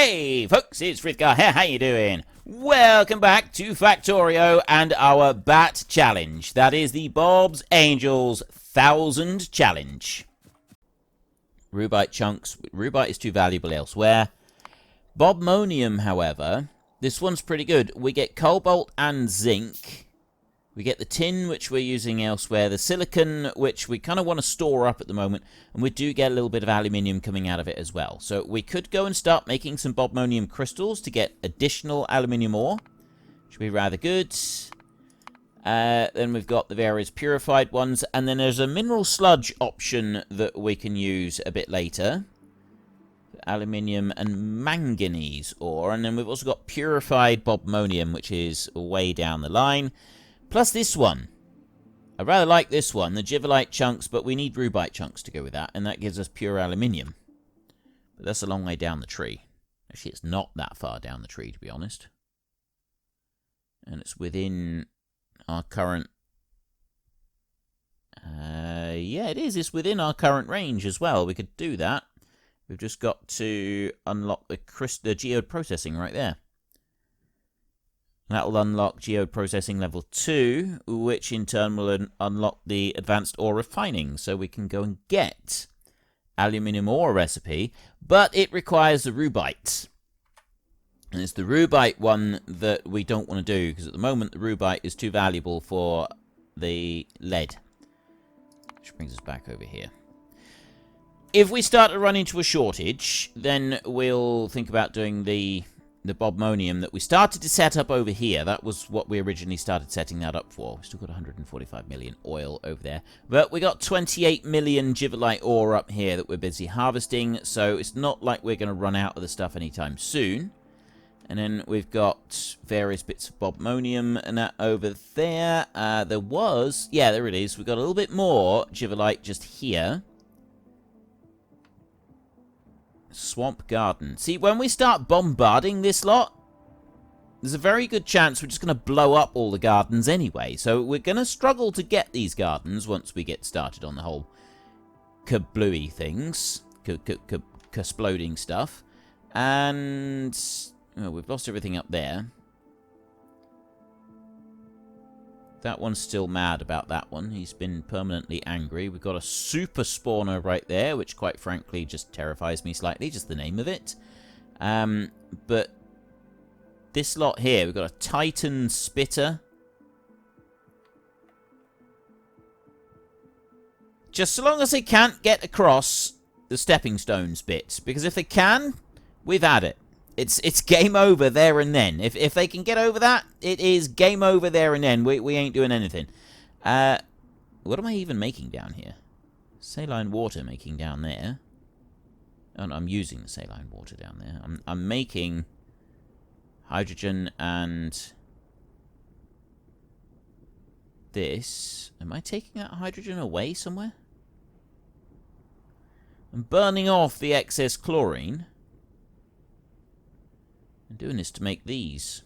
Hey folks, it's Frithgar here, how you doing? Welcome back to Factorio and our Bat Challenge. That is the Bob's Angels 1000 Challenge. Rubite chunks. Rubite is too valuable elsewhere. Bobmonium, however, this one's pretty good. We get cobalt and zinc. We get the tin, which we're using elsewhere. The silicon, which we kind of want to store up at the moment. And we do get a little bit of aluminium coming out of it as well. So we could go and start making some bobmonium crystals to get additional aluminium ore. Which would be rather good. Then we've got the various purified ones. And then there's a mineral sludge option that we can use a bit later. Aluminium and manganese ore. And then we've also got purified bobmonium, which is way down the line. Plus this one. I rather like this one, the Givelite chunks, but we need Rubite chunks to go with that, and that gives us pure aluminium. But that's a long way down the tree. Actually, it's not that far down the tree, to be honest. And it's within our current... yeah, it is. It's within our current range as well. We could do that. We've just got to unlock the geode processing right there. That will unlock geode processing level 2, which in turn will unlock the advanced ore refining, so we can go and get aluminium ore recipe, but it requires the rubite. And it's the rubite one that we don't want to do, because at the moment the rubite is too valuable for the lead. Which brings us back over here. If we start to run into a shortage, then we'll think about doing the bobmonium that we started to set up over here. That was what we originally started setting that up for. We've still got 145 million oil over there. But we got 28 million Givelite ore up here that we're busy harvesting, so it's not like we're going to run out of the stuff anytime soon. And then we've got various bits of bobmonium and that over there. There was... yeah, there it is. We've got a little bit more Givelite just here. Swamp garden. See, when we start bombarding this lot, there's a very good chance we're just going to blow up all the gardens anyway. So we're going to struggle to get these gardens once we get started on the whole kablooey things. Kasploding stuff. And oh, we've lost everything up there. That one's still mad about that one. He's been permanently angry. We've got a super spawner right there, which quite frankly just terrifies me slightly, just the name of it. But this lot here, we've got a Titan Spitter. Just so long as they can't get across the stepping stones bit. Because if they can, we've had it. It's game over there and then. If they can get over that, it is game over there and then. We ain't doing anything. What am I even making down here? Saline water making down there. Oh, no, I'm using the saline water down there. I'm making hydrogen and this. Am I taking that hydrogen away somewhere? I'm burning off the excess chlorine. I'm doing this to make these.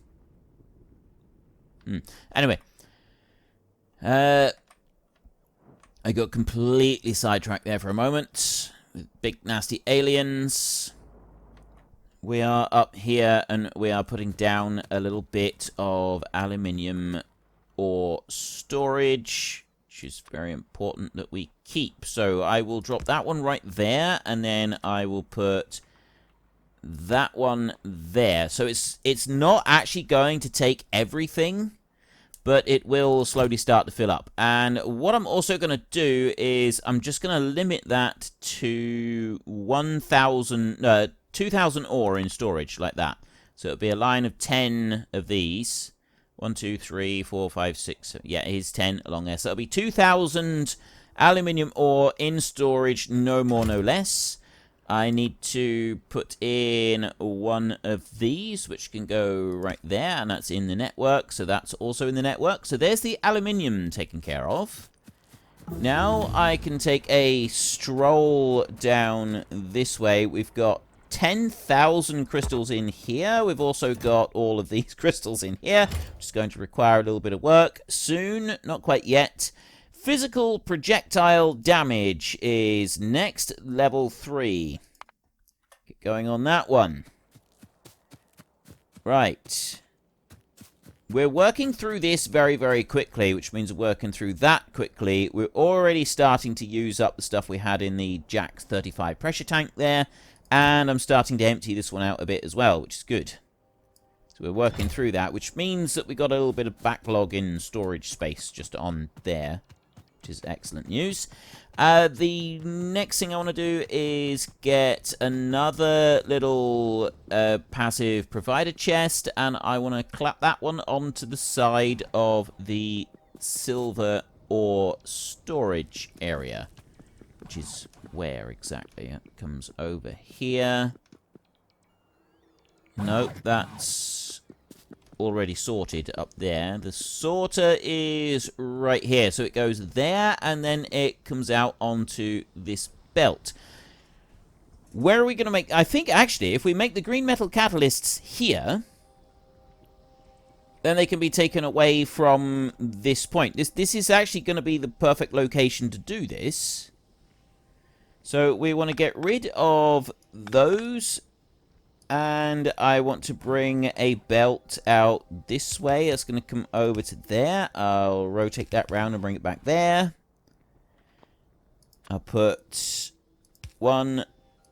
Anyway. I got completely sidetracked there for a moment. With big nasty aliens. We are up here and we are putting down a little bit of aluminium ore storage. Which is very important that we keep. So I will drop that one right there. And then I will put... that one there. So it's not actually going to take everything, but it will slowly start to fill up. And what I'm also going to do is I'm just going to limit that to 2,000 ore in storage, like that. So it'll be a line of 10 of these. 1, 2, 3, 4, 5, 6. Yeah, here's 10 along there. So it'll be 2,000 aluminium ore in storage, no more, no less. I need to put in one of these, which can go right there, and that's in the network, so that's also in the network. So there's the aluminium taken care of. Now I can take a stroll down this way. We've got 10,000 crystals in here. We've also got all of these crystals in here, which is going to require a little bit of work soon. Not quite yet. Physical projectile damage is next, level 3. Get going on that one. Right. We're working through this very, very quickly, which means we're working through that quickly. We're already starting to use up the stuff we had in the Jack's 35 pressure tank there. And I'm starting to empty this one out a bit as well, which is good. So we're working through that, which means that we got a little bit of backlog in storage space just on there, which is excellent news. The next thing I want to do is get another little passive provider chest, and I want to clap that one onto the side of the silver ore storage area, which is where exactly? It comes over here. Nope, that's already sorted up there. The sorter is right here, so it goes there and then it comes out onto this belt. Where are we going to make... I think actually if we make the green metal catalysts here, then they can be taken away from this point. This is actually going to be the perfect location to do this. So we want to get rid of those. And I want to bring a belt out this way. It's going to come over to there. I'll rotate that round and bring it back there. I'll put 1,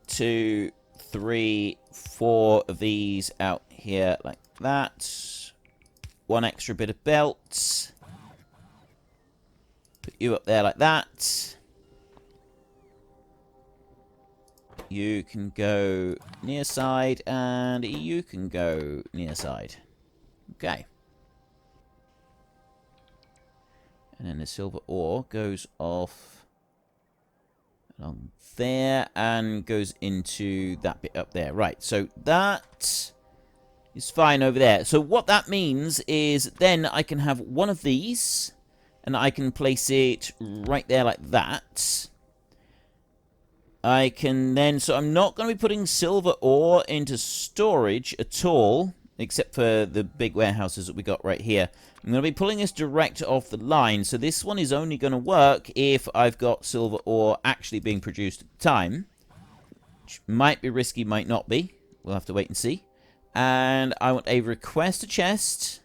2, 3, 4 of these out here like that. One extra bit of belt. Put you up there like that. You can go near side, and you can go near side. Okay. And then the silver ore goes off along there and goes into that bit up there. Right, so that is fine over there. So what that means is then I can have one of these, and I can place it right there like that. I can then... So I'm not going to be putting silver ore into storage at all, except for the big warehouses that we got right here. I'm going to be pulling this direct off the line, so this one is only going to work if I've got silver ore actually being produced at the time. Which might be risky, might not be. We'll have to wait and see. And I want a request a chest.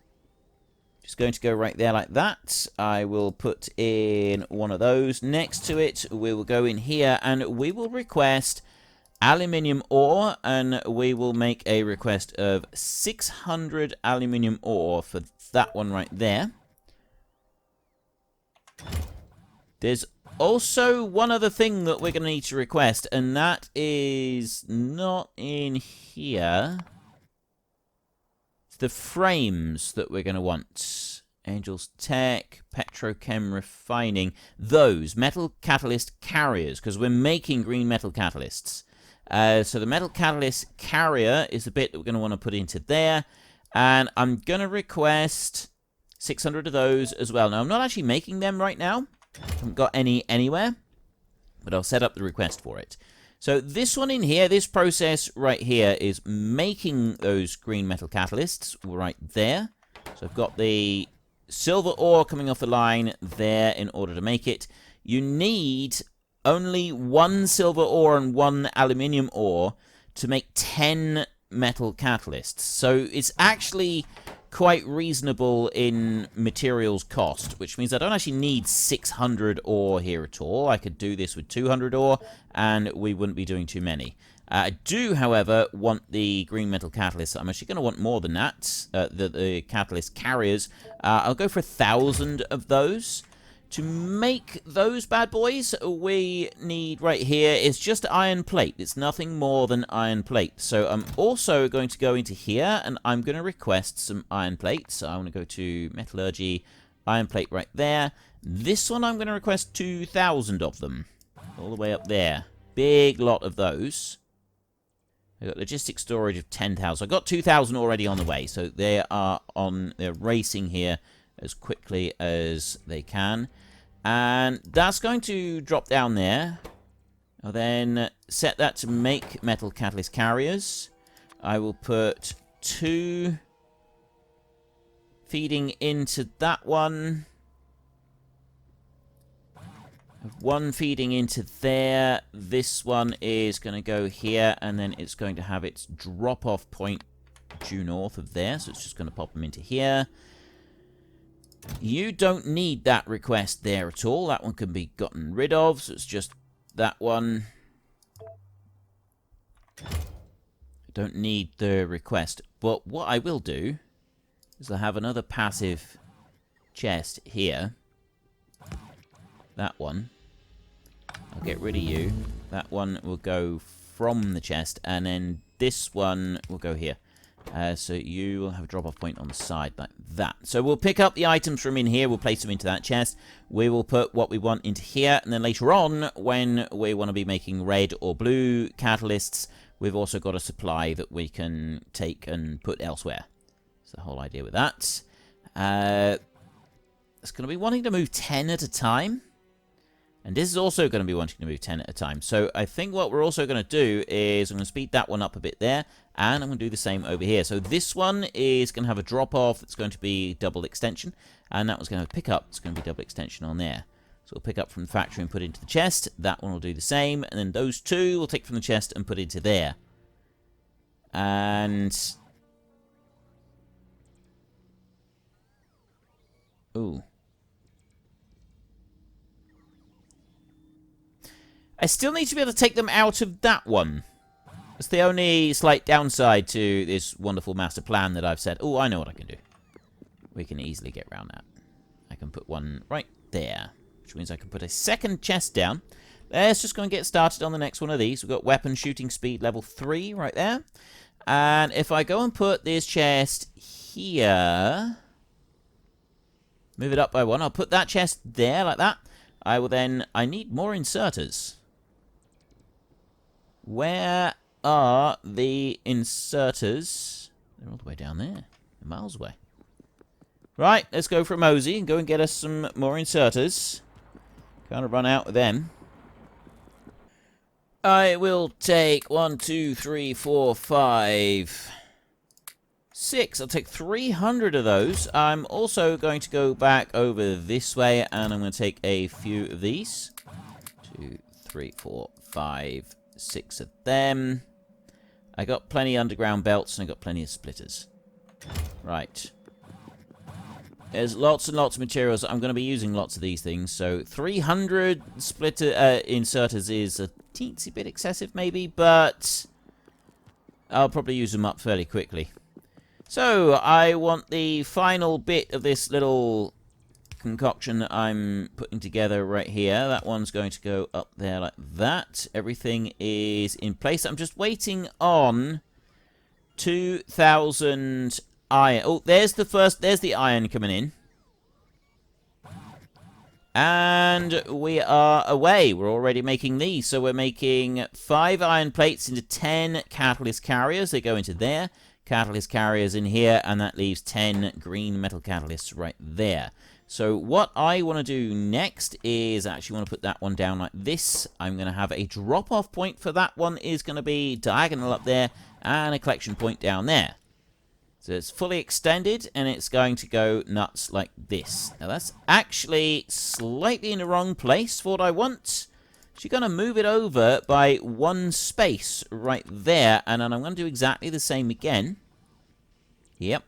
Just going to go right there like that. I will put in one of those. Next to it, we will go in here and we will request aluminium ore, and we will make a request of 600 aluminium ore for that one right there. There's also one other thing that we're going to need to request, and that is not in here. The frames that we're going to want. Angels Tech, Petrochem Refining. Those metal catalyst carriers, because we're making green metal catalysts. So the metal catalyst carrier is the bit that we're going to want to put into there. And I'm going to request 600 of those as well. Now, I'm not actually making them right now. I haven't got any anywhere. But I'll set up the request for it. So this one in here, this process right here is making those green metal catalysts right there. So I've got the silver ore coming off the line there in order to make it. You need only 1 silver ore and 1 aluminium ore to make 10 metal catalysts. So it's actually quite reasonable in materials cost, which means I don't actually need 600 ore here at all. I could do this with 200 ore, and we wouldn't be doing too many. I do, however, want the green metal catalysts. I'm actually going to want more than that, the catalyst carriers. I'll go for 1,000 of those. To make those bad boys, we need right here is just iron plate. It's nothing more than iron plate. So I'm also going to go into here, and I'm going to request some iron plate. So I want to go to metallurgy, iron plate right there. This one I'm going to request 2,000 of them, all the way up there. Big lot of those. I've got logistic storage of 10,000. I've got 2,000 already on the way, so they are on. They're racing here as quickly as they can. And that's going to drop down there. I'll then set that to make metal catalyst carriers. I will put 2 feeding into that one. 1 feeding into there. This one is going to go here, and then it's going to have its drop-off point due north of there, so it's just going to pop them into here. You don't need that request there at all. That one can be gotten rid of, so it's just that one. I don't need the request, but what I will do is I have another passive chest here. That one. I'll get rid of you. That one will go from the chest, and then this one will go here. So you will have a drop-off point on the side like that. So we'll pick up the items from in here. We'll place them into that chest. We will put what we want into here. And then later on, when we want to be making red or blue catalysts, we've also got a supply that we can take and put elsewhere. That's the whole idea with that. It's going to be wanting to move 10 at a time. And this is also going to be wanting to move 10 at a time. So I think what we're also going to do is I'm going to speed that one up a bit there. And I'm going to do the same over here. So this one is going to have a drop-off. It's going to be double extension. And that one's going to have a pick-up. It's going to be double extension on there. So we'll pick up from the factory and put into the chest. That one will do the same. And then those two we'll take from the chest and put into there. And... ooh. I still need to be able to take them out of that one. That's the only slight downside to this wonderful master plan that I've said. Oh, I know what I can do. We can easily get around that. I can put one right there, which means I can put a second chest down. Let's just go and get started on the next one of these. We've got weapon shooting speed level 3 right there. And if I go and put this chest here, move it up by one, I'll put that chest there like that. I will then... I need more inserters. Where are the inserters? They're all the way down there. They're miles away. Right, let's go for a mosey and go and get us some more inserters. Kind of run out of them. I will take 1, 2, 3, 4, 5, 6. I'll take 300 of those. I'm also going to go back over this way, and I'm going to take a few of these. 2, 3, 4, 5, 6 of them. I got plenty of underground belts, and I got plenty of splitters. Right. There's lots and lots of materials. I'm going to be using lots of these things. So 300 splitter inserters is a teensy bit excessive, maybe, but I'll probably use them up fairly quickly. So I want the final bit of this little concoction that I'm putting together right here. That one's going to go up there like that. Everything is in place. I'm just waiting on 2,000 iron. Oh, there's the iron coming in. And we are away. We're already making these. So we're making 5 iron plates into 10 catalyst carriers. They go into there. Catalyst carriers in here, and that leaves 10 green metal catalysts right there. So what I want to do next is actually want to put that one down like this. I'm going to have a drop-off point for that one is going to be diagonal up there, and a collection point down there. So it's fully extended, and it's going to go nuts like this. Now that's actually slightly in the wrong place for what I want. So you're going to move it over by 1 space right there, and then I'm going to do exactly the same again. Yep.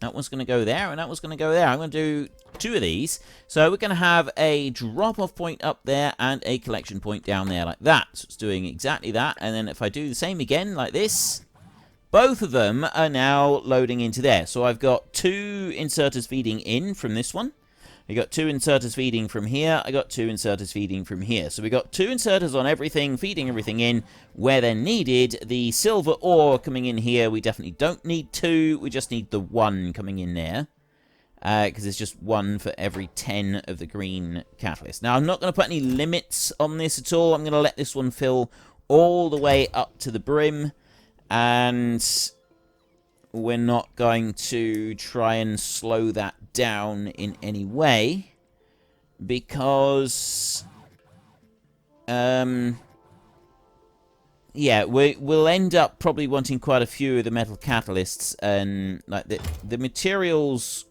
That one's going to go there, and that one's going to go there. I'm going to do 2 of these. So we're going to have a drop-off point up there and a collection point down there like that. So it's doing exactly that, and then if I do the same again like this, both of them are now loading into there. So I've got 2 inserters feeding in from this one. I got 2 inserters feeding from here. I got 2 inserters feeding from here. So we got 2 inserters on everything, feeding everything in where they're needed. The silver ore coming in here, we definitely don't need 2. We just need the 1 coming in there. Because it's just 1 for every 10 of the green catalyst. Now, I'm not going to put any limits on this at all. I'm going to let this one fill all the way up to the brim. And we're not going to try and slow that down in any way, because yeah, we'll end up probably wanting quite a few of the metal catalysts, and like the materials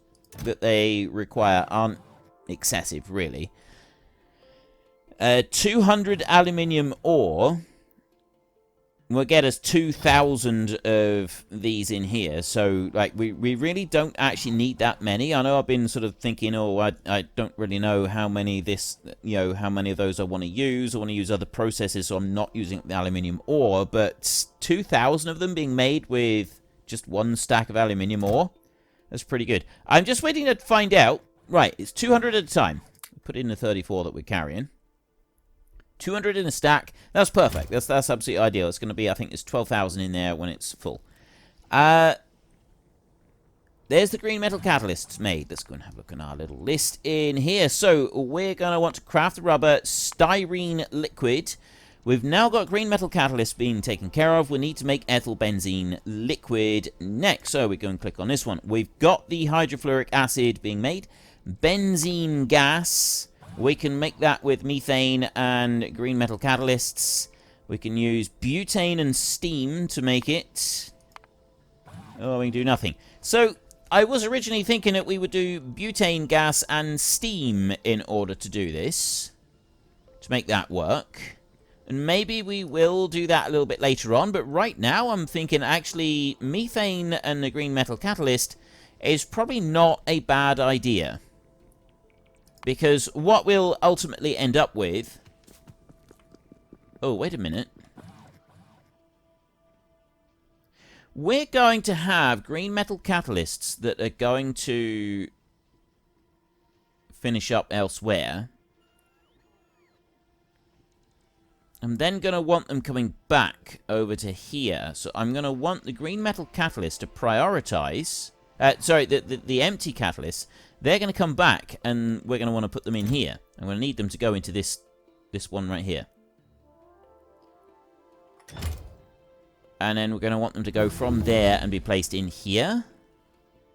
that they require aren't excessive, really. 200 aluminium ore will get us 2,000 of these in here. So, like, we really don't actually need that many. I know I've been sort of thinking, oh, I don't really know how many how many of those I want to use. I want to use other processes, so I'm not using the aluminium ore. But 2,000 of them being made with just one stack of aluminium ore, that's pretty good. I'm just waiting to find out. Right, it's 200 at a time. Put in the 34 that we're carrying. 200 in a stack. That's perfect. That's absolutely ideal. It's going to be, I think, there's 12,000 in there when it's full. There's the green metal catalysts made. Let's go and have a look at our little list in here. So we're going to want to craft the rubber styrene liquid. We've now got green metal catalyst being taken care of. We need to make ethyl benzene liquid next. So we go and click on this one. We've got the hydrofluoric acid being made. Benzene gas. We can make that with methane and green metal catalysts. We can use butane and steam to make it. Oh, we can do nothing. So, I was originally thinking that we would do butane gas and steam in order to do this. To make that work. And maybe we will do that a little bit later on. But right now, I'm thinking actually methane and the green metal catalyst is probably not a bad idea. Because what we'll ultimately end up with... Oh, wait a minute. We're going to have green metal catalysts that are going to finish up elsewhere. I'm then going to want them coming back over to here. So I'm going to want the green metal catalyst to prioritize... sorry, the empty catalysts. They're going to come back, and we're going to want to put them in here. I'm going to need them to go into this one right here. And then we're going to want them to go from there and be placed in here.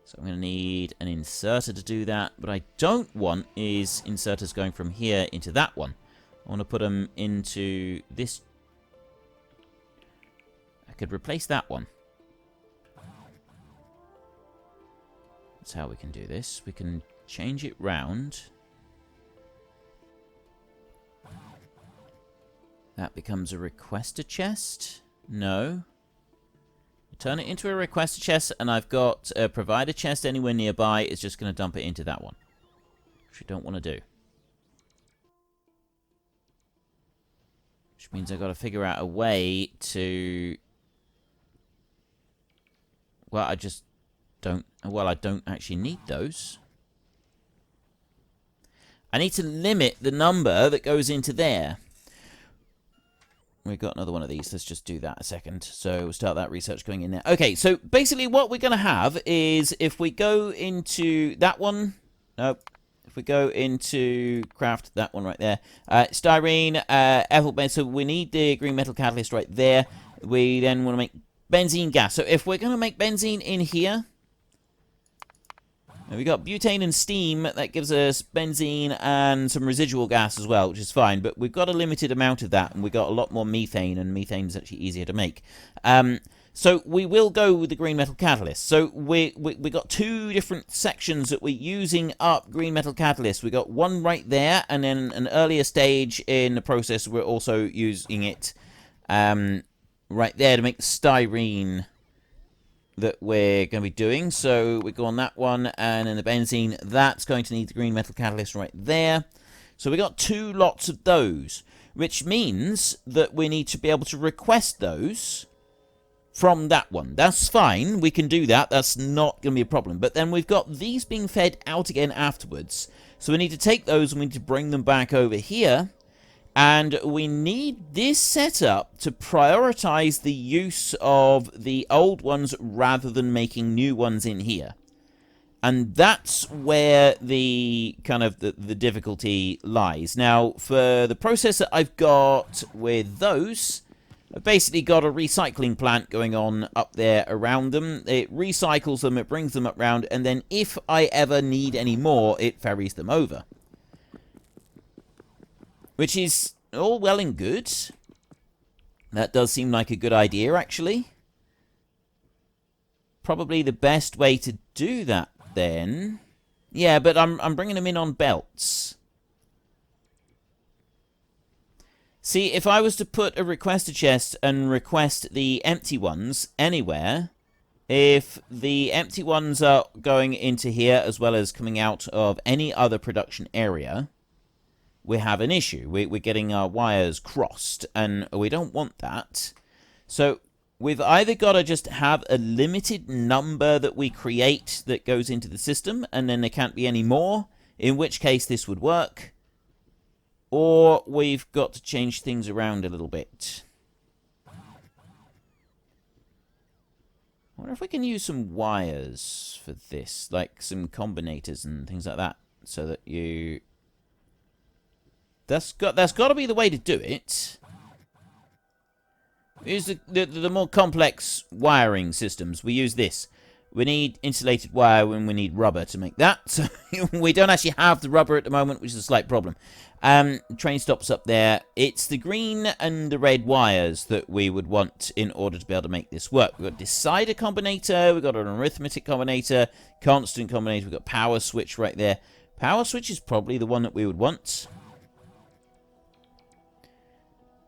So I'm going to need an inserter to do that. What I don't want is inserters going from here into that one. I want to put them into this. I could replace that one. That's how we can do this. We can change it round. That becomes a requester chest. No. Turn it into a requester chest, and I've got a provider chest anywhere nearby. It's just going to dump it into that one, which we don't want to do. Which means I've got to figure out a way to... Well, I just don't... Well, I don't actually need those. I need to limit the number that goes into there. We've got another one of these. Let's just do that a second. So we'll start that research going in there. Okay, so basically what we're going to have is if we go into that one... Nope. If we go into craft, that one right there. Styrene, ethyl benzene. So we need the green metal catalyst right there. We then want to make benzene gas. So if we're going to make benzene in here... Now we got butane and steam. That gives us benzene and some residual gas as well, which is fine. But we've got a limited amount of that, and we've got a lot more methane, and methane is actually easier to make. So we will go with the green metal catalyst. So we got two different sections that we're using up green metal catalyst. We got one right there, and then an earlier stage in the process we're also using it right there to make the styrene that we're going to be doing. So we go on that one, and then the benzene, that's going to need the green metal catalyst right there. So we got two lots of those, which means that we need to be able to request those from that one. That's fine, we can do that, that's not going to be a problem. But then we've got these being fed out again afterwards. So we need to take those and we need to bring them back over here. And we need this setup to prioritize the use of the old ones rather than making new ones in here. And that's where the kind of the difficulty lies. Now, for the process that I've got with those, I've basically got a recycling plant going on up there around them. It recycles them, it brings them up round, and then if I ever need any more, it ferries them over. Which is all well and good. That does seem like a good idea, actually. Probably the best way to do that, then. Yeah, but I'm bringing them in on belts. See, if I was to put a requester chest and request the empty ones anywhere, if the empty ones are going into here as well as coming out of any other production area, we have an issue. We're getting our wires crossed, and we don't want that. So we've either got to just have a limited number that we create that goes into the system, and then there can't be any more, in which case this would work, or we've got to change things around a little bit. I wonder if we can use some wires for this, like some combinators and things like that, so that you... That's got to be the way to do it. Use the more complex wiring systems. We use this. We need insulated wire when we need rubber to make that. So we don't actually have the rubber at the moment, which is a slight problem. Train stops up there. It's the green and the red wires that we would want in order to be able to make this work. We've got decider combinator, we've got an arithmetic combinator, constant combinator, we've got power switch right there. Power switch is probably the one that we would want.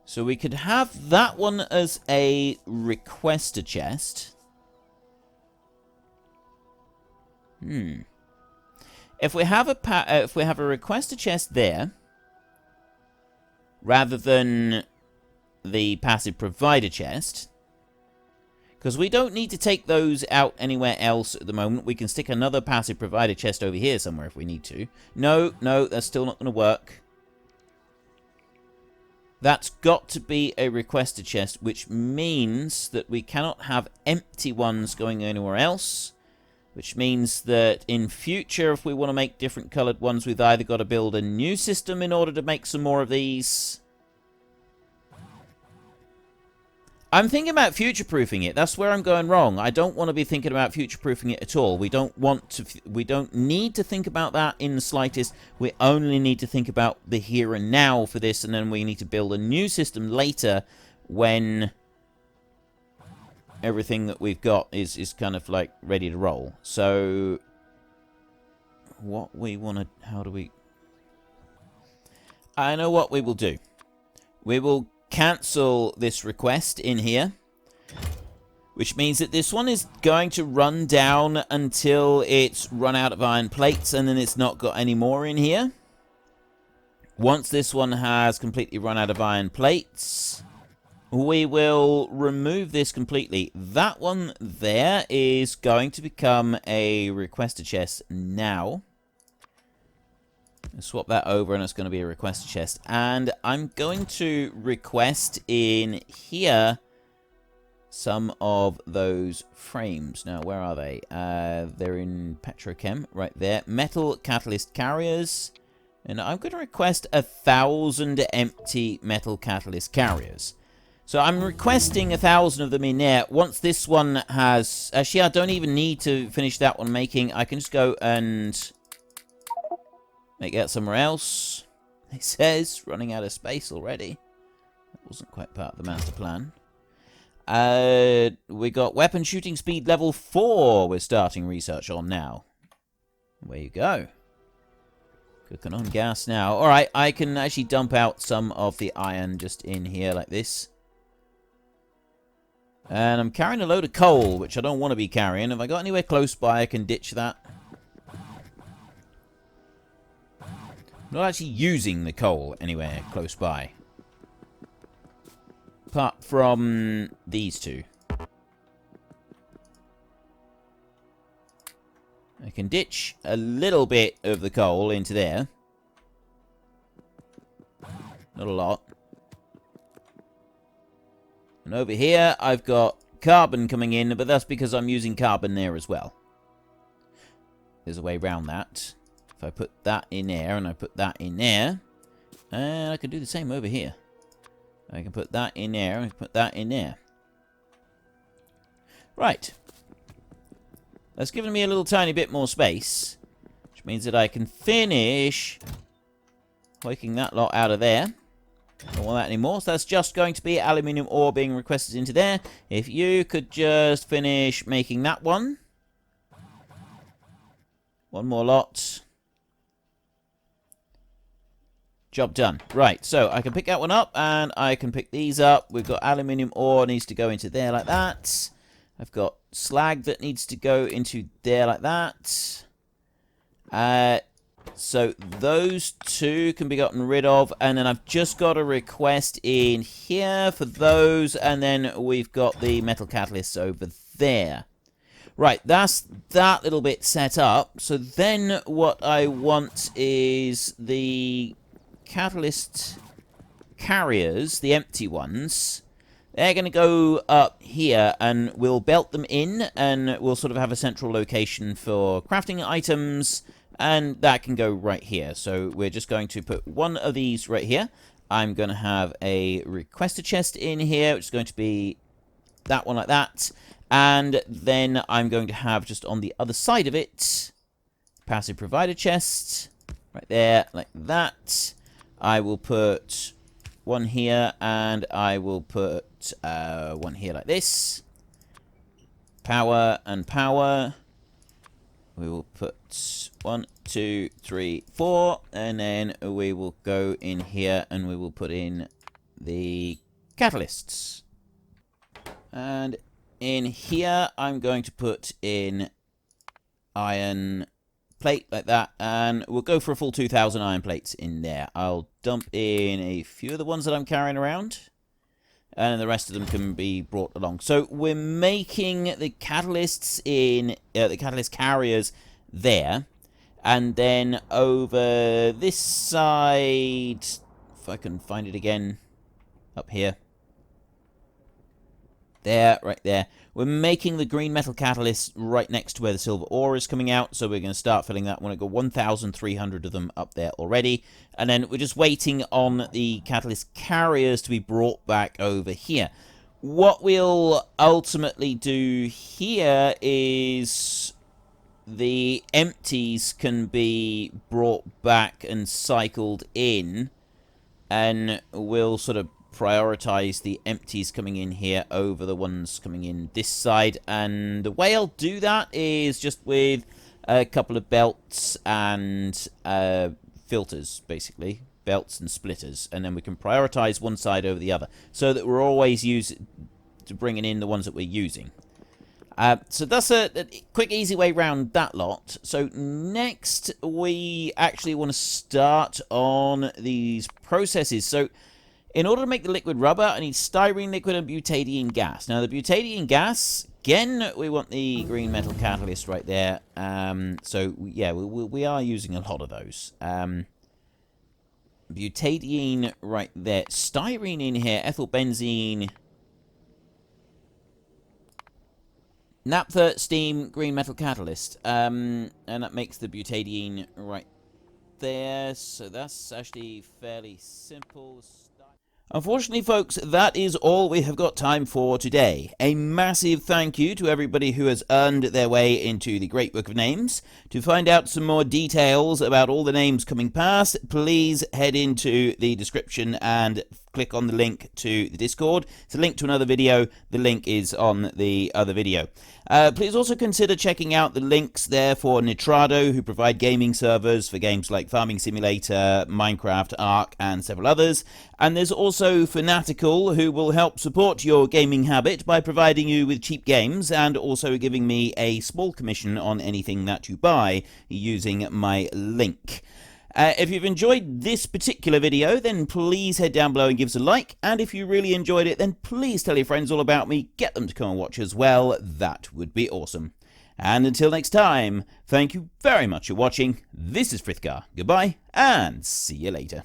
So we could have that one as a requester chest. If we have a requester chest there, rather than the passive provider chest, because we don't need to take those out anywhere else at the moment. We can stick another passive provider chest over here somewhere if we need to. No, that's still not going to work. That's got to be a requester chest, which means that we cannot have empty ones going anywhere else. Which means that in future, if we want to make different coloured ones, we've either got to build a new system in order to make some more of these. I'm thinking about future-proofing it. That's where I'm going wrong. I don't want to be thinking about future-proofing it at all. We don't need to think about that in the slightest. We only need to think about the here and now for this, and then we need to build a new system later when everything that we've got is kind of like ready to roll. So what we want to... How do we... I know what we will do. We will cancel this request in here, which means that this one is going to run down until it's run out of iron plates, and then it's not got any more in here. Once this one has completely run out of iron plates, we will remove this completely. That one there is going to become a requester chest now. Swap that over, and it's going to be a requester chest. And I'm going to request in here some of those frames. Now, where are they? They're in Petrochem, right there. Metal catalyst carriers. And I'm going to request 1,000 empty metal catalyst carriers. So I'm requesting 1,000 of them in there. Once this one has... Actually, I don't even need to finish that one making. I can just go and make that somewhere else. It says running out of space already. That wasn't quite part of the master plan. We got weapon shooting speed level 4 we're starting research on now. There you go. Cooking on gas now. Alright, I can actually dump out some of the iron just in here like this. And I'm carrying a load of coal, which I don't want to be carrying. If I got anywhere close by, I can ditch that. I'm not actually using the coal anywhere close by. Apart from these two. I can ditch a little bit of the coal into there. Not a lot. And over here, I've got carbon coming in, but that's because I'm using carbon there as well. There's a way around that. If I put that in there, and I put that in there, and I can do the same over here. I can put that in there, and I can put that in there. Right. That's given me a little tiny bit more space, which means that I can finish hoiking that lot out of there. Don't want that anymore, so that's just going to be aluminium ore being requested into there. If you could just finish making that one. One more lot. Job done. Right, so I can pick that one up, and I can pick these up. We've got aluminium ore needs to go into there like that. I've got slag that needs to go into there like that. So those two can be gotten rid of, and then I've just got a request in here for those, and then we've got the metal catalysts over there. Right, that's that little bit set up. So then what I want is the catalyst carriers, the empty ones. They're going to go up here, and we'll belt them in, and we'll sort of have a central location for crafting items, and that can go right here. So we're just going to put one of these right here. I'm going to have a requester chest in here, which is going to be that one like that. And then I'm going to have just on the other side of it, passive provider chest, right there, like that. I will put one here, and I will put one here like this. Power and power. We will put 1, 2, 3, 4, and then we will go in here, and we will put in the catalysts. And in here, I'm going to put in iron plate like that, and we'll go for a full 2,000 iron plates in there. I'll dump in a few of the ones that I'm carrying around, and the rest of them can be brought along. So we're making the catalysts in the catalyst carriers there, and then over this side, if I can find it again, up here. There, right there. We're making the green metal catalyst right next to where the silver ore is coming out, so we're going to start filling that one. I've got 1,300 of them up there already, and then we're just waiting on the catalyst carriers to be brought back over here. What we'll ultimately do here is the empties can be brought back and cycled in, and we'll sort of prioritize the empties coming in here over the ones coming in this side. And the way I'll do that is just with a couple of belts and filters, basically. Belts and splitters. And then we can prioritize one side over the other, so that we're always bringing in the ones that we're using. So that's a quick, easy way around that lot. So next, we actually want to start on these processes. So in order to make the liquid rubber, I need styrene liquid and butadiene gas. Now, the butadiene gas, again, we want the green metal catalyst right there. So, yeah, we are using a lot of those. Butadiene right there. Styrene in here. Ethylbenzene. Naphtha, steam, green metal catalyst. And that makes the butadiene right there. So that's actually fairly simple. Unfortunately, folks, that is all we have got time for today. A massive thank you to everybody who has earned their way into the Great Book of Names. To find out some more details about all the names coming past, please head into the description and click on the link to the Discord. It's a link to another video. The link is on the other video. Please also consider checking out the links there for Nitrado, who provide gaming servers for games like Farming Simulator, Minecraft, Ark, and several others. And there's also Fanatical, who will help support your gaming habit by providing you with cheap games and also giving me a small commission on anything that you buy using my link. If you've enjoyed this particular video, then please head down below and give us a like. And if you really enjoyed it, then please tell your friends all about me. Get them to come and watch as well. That would be awesome. And until next time, thank you very much for watching. This is Frithgar. Goodbye, and see you later.